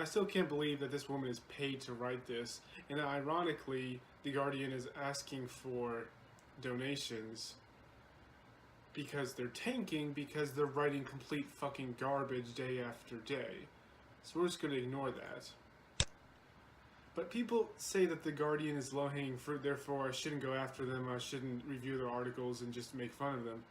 I still can't believe that this woman is paid to write this, and ironically, The Guardian is asking for donations because they're tanking, because they're writing complete fucking garbage day after day. So we're just going to ignore that. But people say that The Guardian is low-hanging fruit, therefore I shouldn't go after them, I shouldn't review their articles and just make fun of them.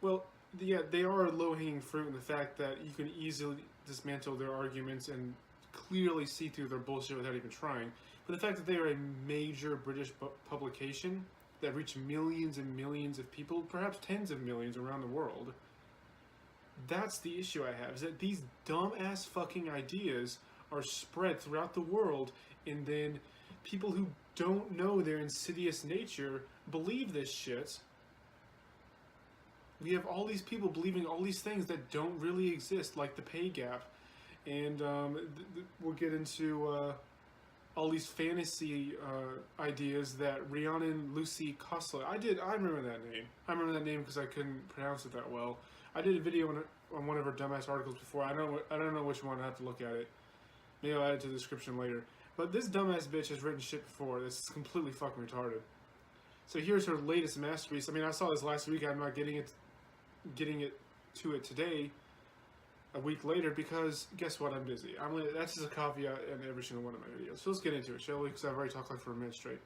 Well, yeah, they are low-hanging fruit in the fact that you can easily dismantle their arguments and clearly see through their bullshit without even trying. But the fact that they are a major British publication that reach millions and millions of people, perhaps tens of millions around the world, that's the issue I have, is that these dumb-ass fucking ideas are spread throughout the world, and then people who don't know their insidious nature believe this shit. We have all these people believing all these things that don't really exist, like the pay gap, and we'll get into all these fantasy ideas that Rhiannon Lucy Kosler. I remember that name. I remember that name because I couldn't pronounce it that well. I did a video on one of her dumbass articles before. I don't know which one. I have to look at it. Maybe I'll add it to the description later. But this dumbass bitch has written shit before. This is completely fucking retarded. So here's her latest masterpiece. I mean, I saw this last week. I'm not getting it to it today, a week later, because guess what? I'm busy. That's just a caveat in every single one of my videos. So let's get into it, shall we? Because I've already talked like for a minute straight.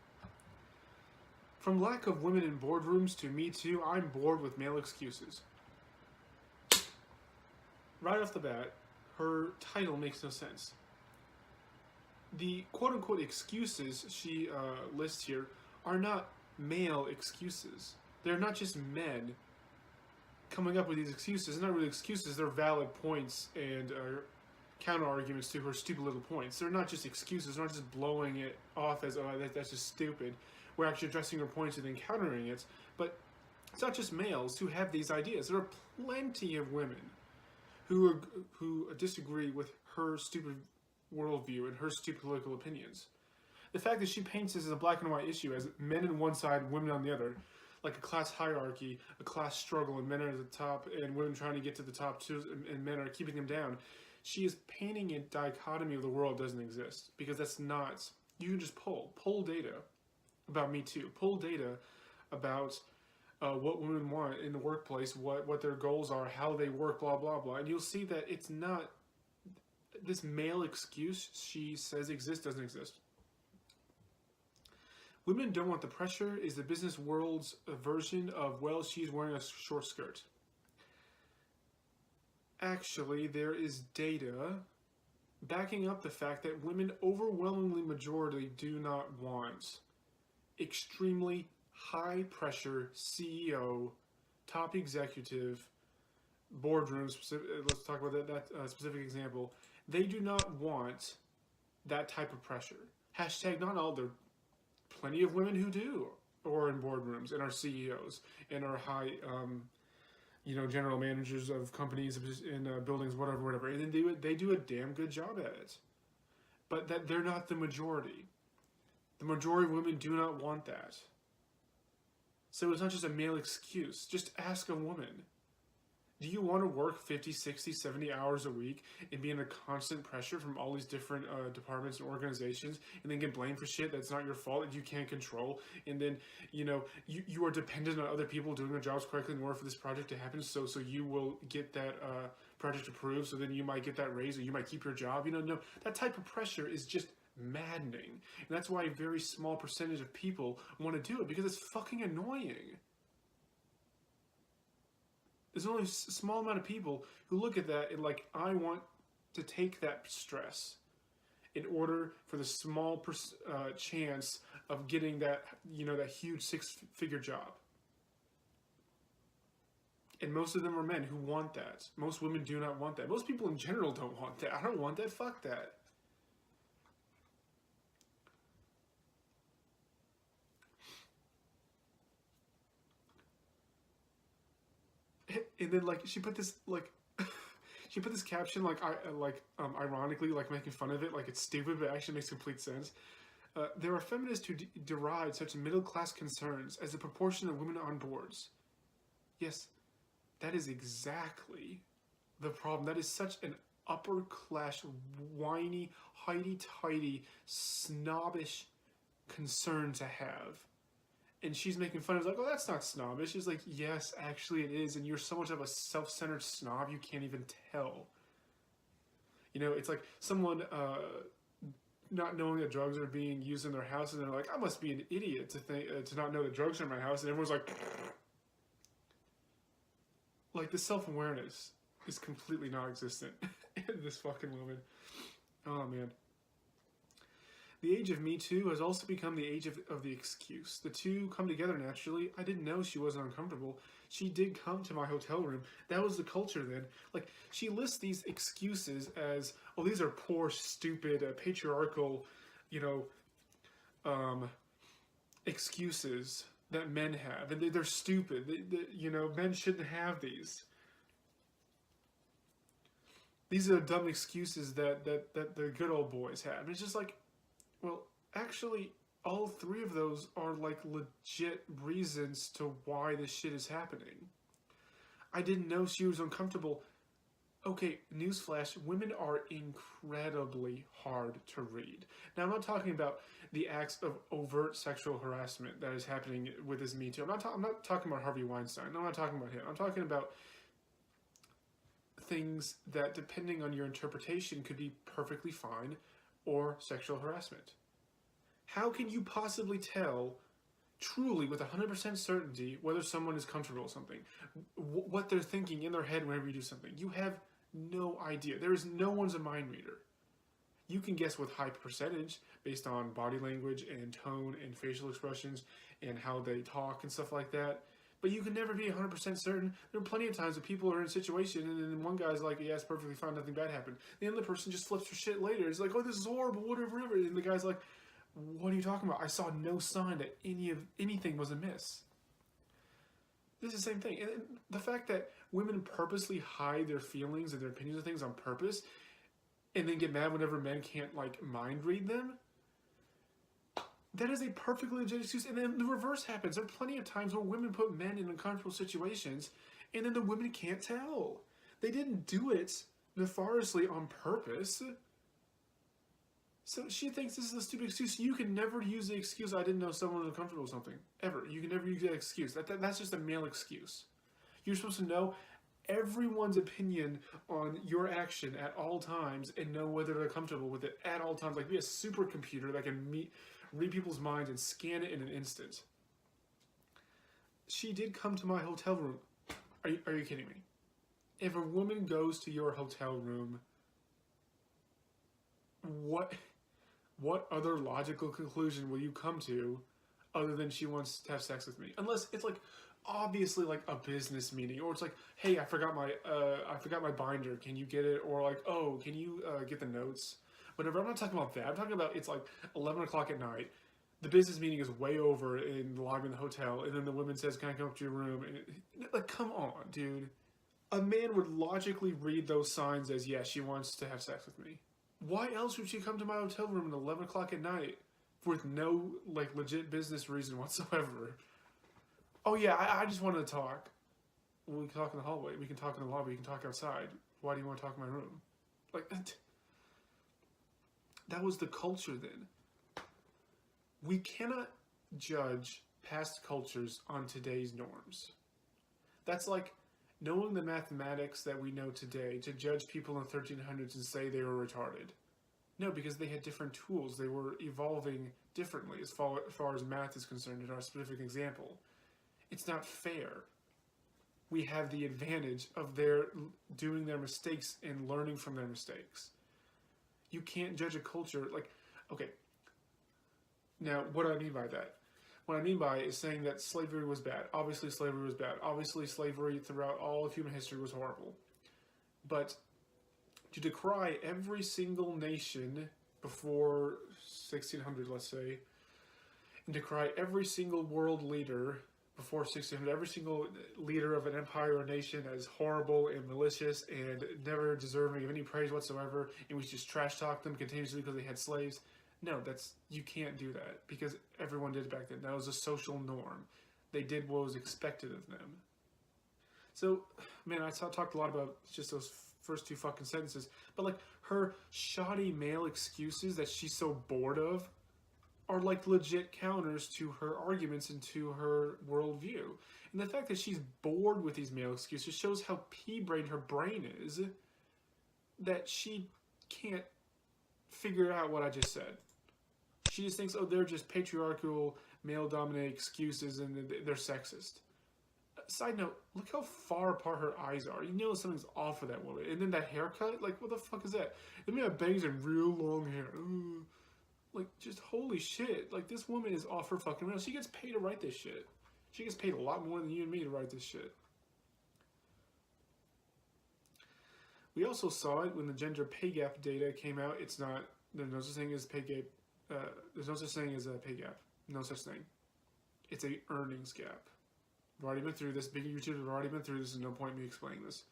From lack of women in boardrooms to Me Too, I'm bored with male excuses. Right off the bat, her title makes no sense. The quote-unquote excuses she lists here are not male excuses. They're not just men coming up with these excuses. They're not really excuses, they're valid points and counter-arguments to her stupid little points. They're not just excuses, they're not just blowing it off as, oh, that's just stupid. We're actually addressing her points and then countering it. But it's not just males who have these ideas. There are plenty of women who disagree with her stupid worldview and her stupid political opinions. The fact that she paints this as a black and white issue, as men on one side, women on the other, like a class hierarchy, a class struggle, and men are at the top, and women trying to get to the top too, and men are keeping them down. She is painting a dichotomy of the world doesn't exist, because that's not. You can just pull data about Me Too, pull data about what women want in the workplace, what their goals are, how they work, blah blah blah, and you'll see that it's not this male excuse she says exists doesn't exist. Women don't want the pressure is the business world's version of, well, she's wearing a short skirt. Actually, there is data backing up the fact that women overwhelmingly majority do not want extremely high pressure CEO, top executive, boardrooms. Let's talk about that specific example. They do not want that type of pressure. Hashtag not all. There are plenty of women who do, or in boardrooms, and are CEOs, and are high, general managers of companies, in buildings, whatever. And then they do a damn good job at it. But that they're not the majority. The majority of women do not want that. So it's not just a male excuse. Just ask a woman. Do you want to work 50, 60, 70 hours a week and be under constant pressure from all these different departments and organizations, and then get blamed for shit that's not your fault that you can't control, and then you are dependent on other people doing their jobs correctly in order for this project to happen, so you will get that project approved, so then you might get that raise, or you might keep your job? No, that type of pressure is just maddening, and that's why a very small percentage of people want to do it, because it's fucking annoying. There's only a small amount of people who look at that and like, I want to take that stress in order for the small chance of getting that, that huge six-figure job. And most of them are men who want that. Most women do not want that. Most people in general don't want that. I don't want that. Fuck that. And then she put this she put this caption ironically, making fun of it, like it's stupid, but it actually makes complete sense. There are feminists who deride such middle-class concerns as the proportion of women on boards. Yes, that is exactly the problem. That is such an upper class, whiny, highty-tighty, snobbish concern to have. And she's making fun of it, like, oh, that's not snobbish. She's like, yes, actually it is, and you're so much of a self-centered snob you can't even tell. You know, it's like someone not knowing that drugs are being used in their house, and they're like, I must be an idiot to think to not know that drugs are in my house, and everyone's like the self-awareness is completely non-existent in this fucking woman. Oh man. The age of Me Too has also become the age of the excuse. The two come together naturally. I didn't know she wasn't uncomfortable. She did come to my hotel room. That was the culture then. Like, she lists these excuses as, oh, these are poor, stupid, patriarchal, you know, excuses that men have. And they're stupid. You know, men shouldn't have these. These are dumb excuses that the good old boys have. And it's just like, well, actually, all three of those are like legit reasons to why this shit is happening. I didn't know she was uncomfortable. Okay, newsflash, women are incredibly hard to read. Now, I'm not talking about the acts of overt sexual harassment that is happening with this Me Too. I'm not talking about Harvey Weinstein. I'm not talking about him. I'm talking about things that, depending on your interpretation, could be perfectly fine or sexual harassment. How can you possibly tell truly with 100% certainty whether someone is comfortable with something? What they're thinking in their head whenever you do something? You have no idea. There is no one's a mind reader. You can guess with high percentage based on body language and tone and facial expressions and how they talk and stuff like that. But you can never be 100% certain. There are plenty of times that people are in a situation and then one guy's like, yeah, it's perfectly fine, nothing bad happened. The other person just flips her shit later. It's like, oh, this is horrible, whatever. And the guy's like, what are you talking about? I saw no sign that anything was amiss. This is the same thing. And the fact that women purposely hide their feelings and their opinions of things on purpose and then get mad whenever men can't, like, mind read them, that is a perfectly legit excuse. And then the reverse happens. There are plenty of times where women put men in uncomfortable situations and then the women can't tell. They didn't do it nefariously on purpose. So she thinks this is a stupid excuse. You can never use the excuse, I didn't know someone was uncomfortable with something. Ever. You can never use that excuse. That's just a male excuse. You're supposed to know everyone's opinion on your action at all times and know whether they're comfortable with it at all times. Like, be a supercomputer that can read people's minds and scan it in an instant. She did come to my hotel room. Are you kidding me? If a woman goes to your hotel room, what other logical conclusion will you come to other than she wants to have sex with me? Unless it's like obviously like a business meeting, or it's like, hey, I forgot my binder. Can you get it? Or like, oh, can you get the notes? Whatever. I'm not talking about that. I'm talking about it's like 11 o'clock at night. The business meeting is way over in the lobby of the hotel, and then the woman says, can I come up to your room? And like, come on, dude. A man would logically read those signs as, yes, she wants to have sex with me. Why else would she come to my hotel room at 11 o'clock at night with no, like, legit business reason whatsoever? Oh, yeah, I just wanted to talk. Well, we can talk in the hallway. We can talk in the lobby. We can talk outside. Why do you want to talk in my room? Like, that was the culture then. We cannot judge past cultures on today's norms. That's like knowing the mathematics that we know today to judge people in the 1300s and say they were retarded. No, because they had different tools. They were evolving differently as far as math is concerned in our specific example. It's not fair. We have the advantage of their doing their mistakes and learning from their mistakes. You can't judge a culture like, okay, now what do I mean by that? What I mean by is saying that slavery was bad. Obviously slavery was bad. Obviously slavery throughout all of human history was horrible. But to decry every single nation before 1600, let's say, and decry every single world leader before 1600, every single leader of an empire or nation as horrible and malicious and never deserving of any praise whatsoever, and we just trash talk them continuously because they had slaves. No, you can't do that because everyone did it back then. That was a social norm. They did what was expected of them. So, man, I talked a lot about just those first two fucking sentences. But like her shoddy male excuses that she's so bored of are like legit counters to her arguments and to her worldview. And the fact that she's bored with these male excuses shows how pea-brained her brain is, that she can't figure out what I just said. She just thinks, oh, they're just patriarchal, male-dominated excuses and they're sexist. Side note, look how far apart her eyes are. You know something's off with that woman. And then that haircut, like, what the fuck is that? Then we have bangs and real long hair. Ooh. Like, just holy shit. Like, this woman is off her fucking rails. She gets paid to write this shit. She gets paid a lot more than you and me to write this shit. We also saw it when the gender pay gap data came out. It's not, there's no such thing as pay gap. There's no such thing as a pay gap. No such thing. It's a earnings gap. We've already been through this. Big YouTubers have already been through this. There's no point in me explaining this.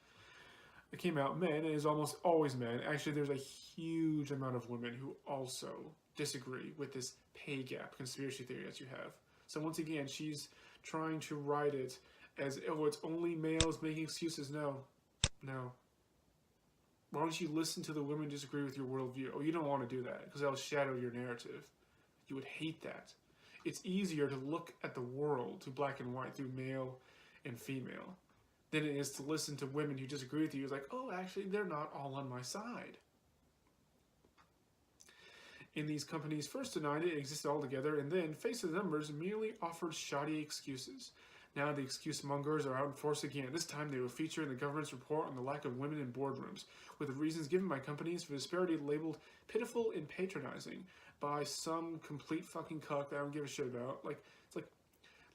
It came out men, and it's almost always men. Actually, there's a huge amount of women who also disagree with this pay gap conspiracy theory that you have. So once again, she's trying to write it as, oh, it's only males making excuses. No. Why don't you listen to the women who disagree with your worldview? Oh, you don't want to do that because that'll shadow your narrative. You would hate that. It's easier to look at the world through black and white, through male and female, than it is to listen to women who disagree with you. It's like, oh, actually, they're not all on my side. And these companies first denied it existed altogether, and then, face of the numbers, merely offered shoddy excuses. Now the excuse mongers are out in force again. This time they will feature in the government's report on the lack of women in boardrooms, with the reasons given by companies for disparity labeled pitiful and patronizing by some complete fucking cuck that I don't give a shit about. It's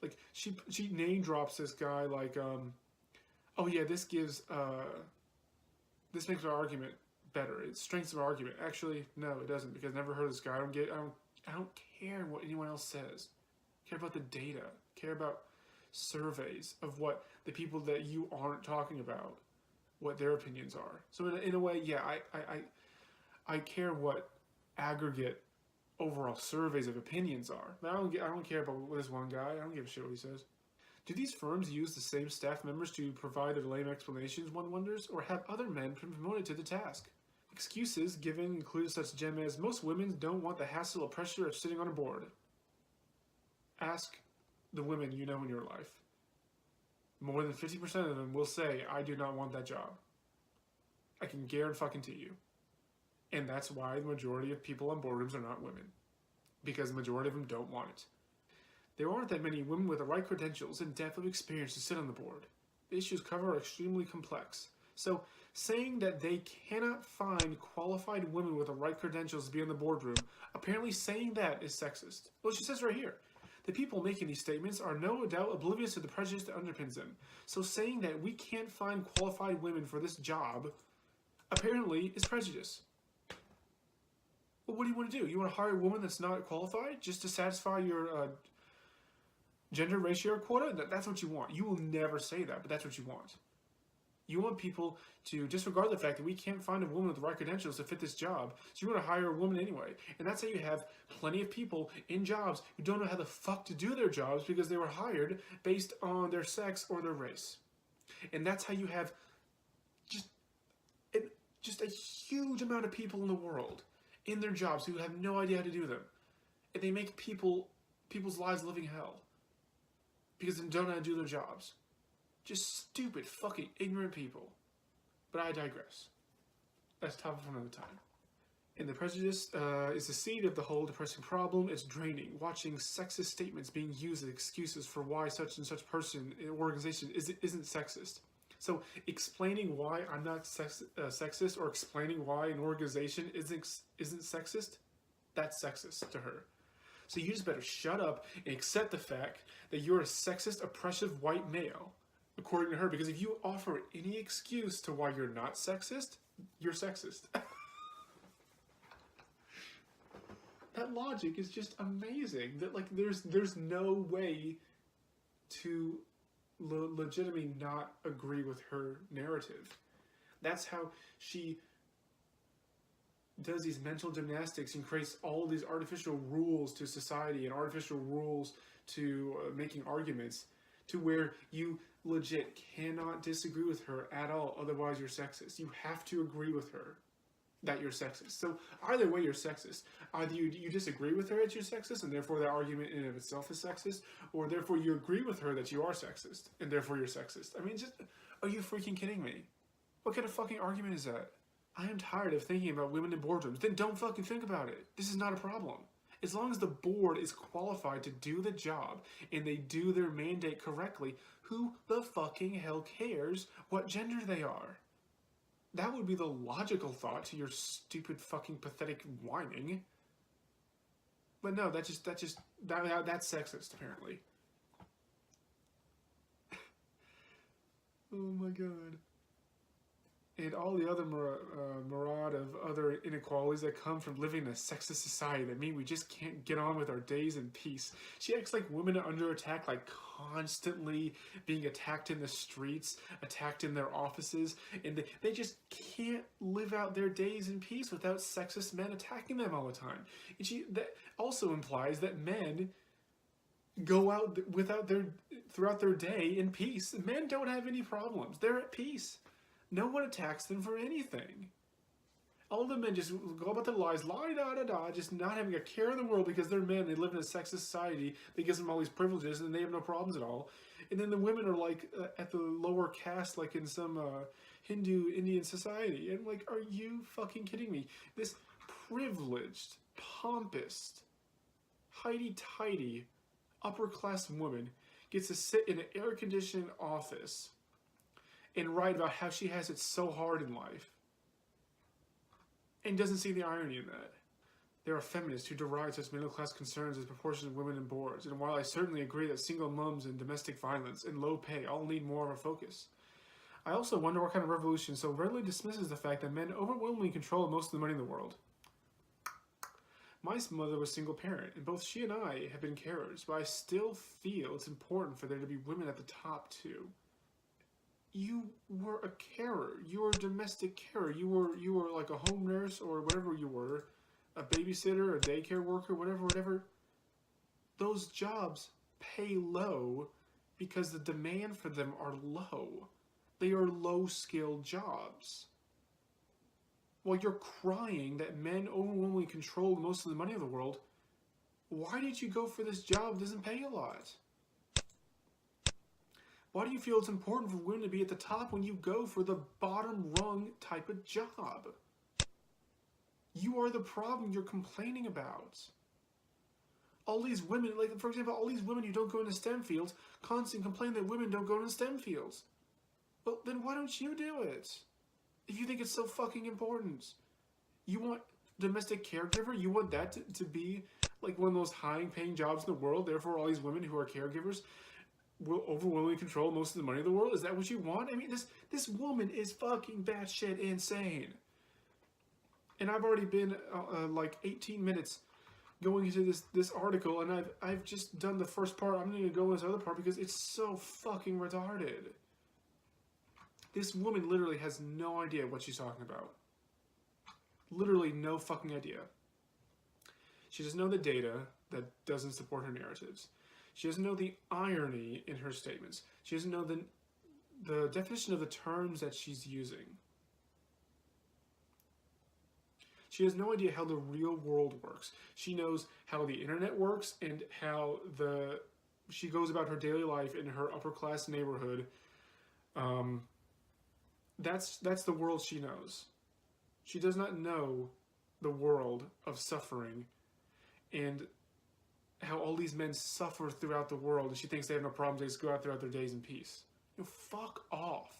like she name drops this guy like, oh yeah, this makes our argument better. It strengthens our argument. Actually, no, it doesn't, because I never heard of this guy. I don't care what anyone else says. I care about the data. I care about surveys of what the people that you aren't talking about, what their opinions are. So in a way, yeah, I care what aggregate overall surveys of opinions are. But I don't care about this one guy. I don't give a shit what he says. Do these firms use the same staff members to provide their lame explanations, one wonders, or have other men been promoted to the task? Excuses given include such gem as, most women don't want the hassle or pressure of sitting on a board. Ask the women you know in your life. More than 50% of them will say, I do not want that job. I can guarantee you. And that's why the majority of people on boardrooms are not women. Because the majority of them don't want it. There aren't that many women with the right credentials and depth of experience to sit on the board. The issues covered are extremely complex. So, saying that they cannot find qualified women with the right credentials to be in the boardroom, apparently saying that is sexist. Well, she says right here, the people making these statements are no doubt oblivious to the prejudice that underpins them. So saying that we can't find qualified women for this job apparently is prejudice. Well, what do you want to do? You want to hire a woman that's not qualified just to satisfy your gender ratio quota? That's what you want. You will never say that, but that's what you want. You want people to disregard the fact that we can't find a woman with the right credentials to fit this job, so you want to hire a woman anyway. And that's how you have plenty of people in jobs who don't know how the fuck to do their jobs because they were hired based on their sex or their race. And that's how you have just a huge amount of people in the world in their jobs who have no idea how to do them. And they make people's lives living hell because they don't know how to do their jobs. Just stupid, fucking ignorant people. But I digress. That's a topic for another time. And the prejudice is the seed of the whole depressing problem. It's draining. Watching sexist statements being used as excuses for why such and such person in an organization isn't sexist. So explaining why I'm not sexist, or explaining why an organization isn't sexist, that's sexist to her. So you just better shut up and accept the fact that you're a sexist, oppressive white male, according to her, because if you offer any excuse to why you're not sexist, you're sexist. That logic is just amazing. That like there's no way to legitimately not agree with her narrative. That's how she does these mental gymnastics and creates all these artificial rules to society and artificial rules to making arguments, to where you legit cannot disagree with her at all, otherwise you're sexist. You have to agree with her that you're sexist. So either way, you're sexist. Either you disagree with her that you're sexist, and therefore that argument in and of itself is sexist, or therefore you agree with her that you are sexist, and therefore you're sexist. I mean, just, are you freaking kidding me? What kind of fucking argument is that? I am tired of thinking about women in boardrooms. Then don't fucking think about it. This is not a problem. As long as the board is qualified to do the job and they do their mandate correctly, who the fucking hell cares what gender they are? That would be the logical thought to your stupid fucking pathetic whining. But no, that's sexist, apparently. Oh my god. And all the other myriad of other inequalities that come from living in a sexist society that mean we just can't get on with our days in peace. She acts like women are under attack, like constantly being attacked in the streets, attacked in their offices, and they just can't live out their days in peace without sexist men attacking them all the time. And that also implies that men go out throughout their day in peace. Men don't have any problems. They're at peace. No one attacks them for anything. All the men just go about their lives, la-da-da-da, just not having a care in the world because they're men. They live in a sexist society that gives them all these privileges and they have no problems at all. And then the women are like at the lower caste, like in some Hindu Indian society. And like, are you fucking kidding me? This privileged, pompous, highty-tighty, upper-class woman gets to sit in an air-conditioned office and write about how she has it so hard in life and doesn't see the irony in that. There are feminists who deride such middle-class concerns as proportion of women in boards, and while I certainly agree that single moms and domestic violence and low pay all need more of a focus, I also wonder what kind of revolution so readily dismisses the fact that men overwhelmingly control most of the money in the world. My mother was a single parent, and both she and I have been carers, but I still feel it's important for there to be women at the top too. You were a carer. You were a domestic carer. You were like a home nurse or whatever you were, a babysitter, a daycare worker, whatever. Those jobs pay low because the demand for them are low. They are low-skilled jobs. While you're crying that men overwhelmingly control most of the money of the world, why did you go for this job that doesn't pay a lot? Why do you feel it's important for women to be at the top when you go for the bottom rung type of job? You are the problem you're complaining about. All these women, like for example, all these women who don't go into STEM fields constantly complain that women don't go into STEM fields. Well, then why don't you do it? If you think it's so fucking important. You want domestic caregiver? You want that to be like one of those high-paying jobs in the world, therefore all these women who are caregivers will overwhelmingly control most of the money in the world? Is that what you want? I mean, this woman is fucking batshit insane. And I've already been like 18 minutes going into this article, and I've just done the first part. I'm going to go into this other part because it's so fucking retarded. This woman literally has no idea what she's talking about. Literally no fucking idea. She doesn't know the data that doesn't support her narratives. She doesn't know the irony in her statements. She doesn't know the definition of the terms that she's using. She has no idea how the real world works. She knows how the internet works and how she goes about her daily life in her upper class neighborhood. That's the world she knows. She does not know the world of suffering and how all these men suffer throughout the world, and she thinks they have no problems. They just go out throughout their days in peace. You know, fuck off.